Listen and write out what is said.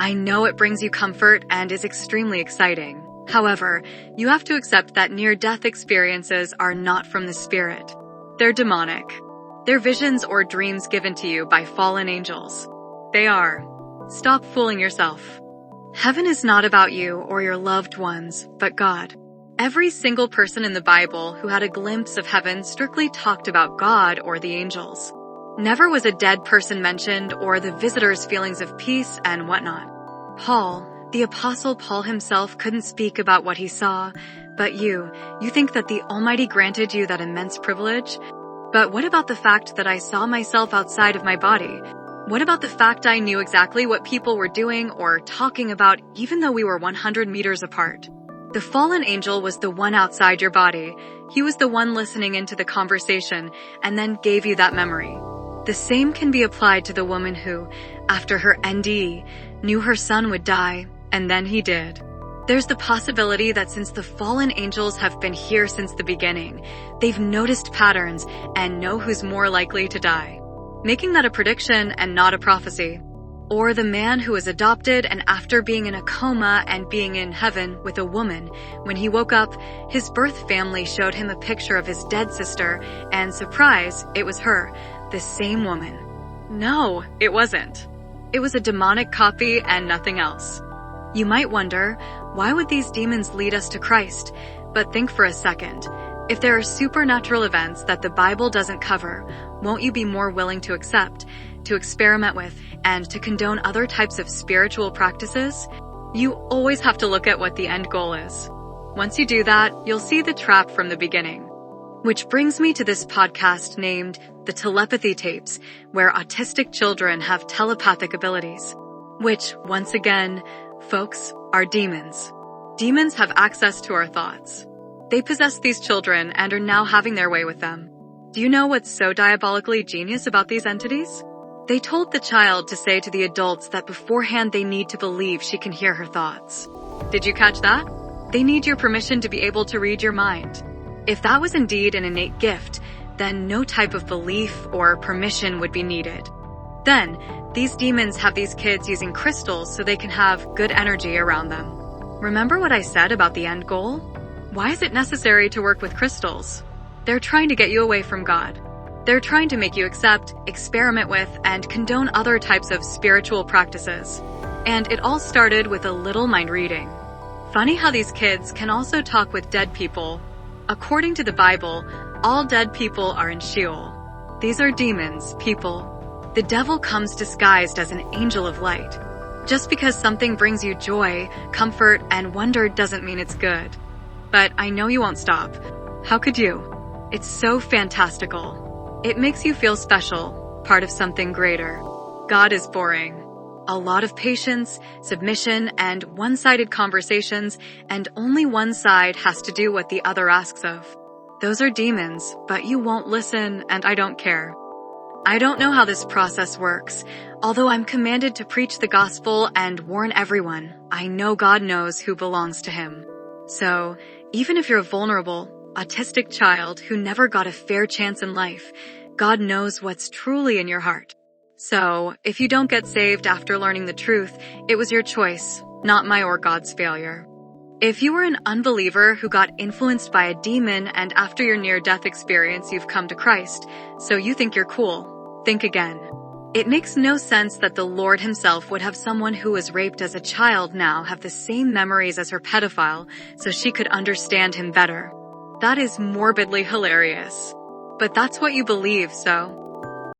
I know it brings you comfort and is extremely exciting. However, you have to accept that near-death experiences are not from the spirit. They're demonic. They're visions or dreams given to you by fallen angels. They are. Stop fooling yourself. Heaven is not about you or your loved ones, but God. Every single person in the Bible who had a glimpse of heaven strictly talked about God or the angels. Never was a dead person mentioned or the visitor's feelings of peace and whatnot. Paul, the Apostle Paul himself, couldn't speak about what he saw, but you think that the Almighty granted you that immense privilege? But what about the fact that I saw myself outside of my body? What about the fact I knew exactly what people were doing or talking about even though we were 100 meters apart? The fallen angel was the one outside your body. He was the one listening into the conversation and then gave you that memory. The same can be applied to the woman who, after her NDE, knew her son would die, and then he did. There's the possibility that since the fallen angels have been here since the beginning, they've noticed patterns and know who's more likely to die, making that a prediction and not a prophecy. Or the man who was adopted and after being in a coma and being in heaven with a woman, when he woke up, his birth family showed him a picture of his dead sister, and surprise, it was her, the same woman. No, it wasn't. It was a demonic copy and nothing else. You might wonder, why would these demons lead us to Christ? But think for a second. If there are supernatural events that the Bible doesn't cover, won't you be more willing to accept, to experiment with, and to condone other types of spiritual practices? You always have to look at what the end goal is. Once you do that, you'll see the trap from the beginning. Which brings me to this podcast named The Telepathy Tapes, where autistic children have telepathic abilities. Which, once again, folks, are demons. Demons have access to our thoughts. They possess these children and are now having their way with them. Do you know what's so diabolically genius about these entities? They told the child to say to the adults that beforehand they need to believe she can hear her thoughts. Did you catch that? They need your permission to be able to read your mind. If that was indeed an innate gift, then no type of belief or permission would be needed. Then, these demons have these kids using crystals so they can have good energy around them. Remember what I said about the end goal? Why is it necessary to work with crystals? They're trying to get you away from God. They're trying to make you accept, experiment with, and condone other types of spiritual practices. And it all started with a little mind reading. Funny how these kids can also talk with dead people. According to the Bible, all dead people are in Sheol. These are demons, people. The devil comes disguised as an angel of light. Just because something brings you joy, comfort, and wonder doesn't mean it's good. But I know you won't stop. How could you? It's so fantastical. It makes you feel special, part of something greater. God is boring. A lot of patience, submission, and one-sided conversations, and only one side has to do what the other asks of. Those are demons, but you won't listen, and I don't care. I don't know how this process works. Although I'm commanded to preach the gospel and warn everyone, I know God knows who belongs to Him. So, even if you're a vulnerable, autistic child who never got a fair chance in life, God knows what's truly in your heart. So, if you don't get saved after learning the truth, it was your choice, not my or God's failure. If you were an unbeliever who got influenced by a demon and after your near-death experience you've come to Christ, so you think you're cool, think again. It makes no sense that the Lord Himself would have someone who was raped as a child now have the same memories as her pedophile so she could understand him better. That is morbidly hilarious. But that's what you believe, so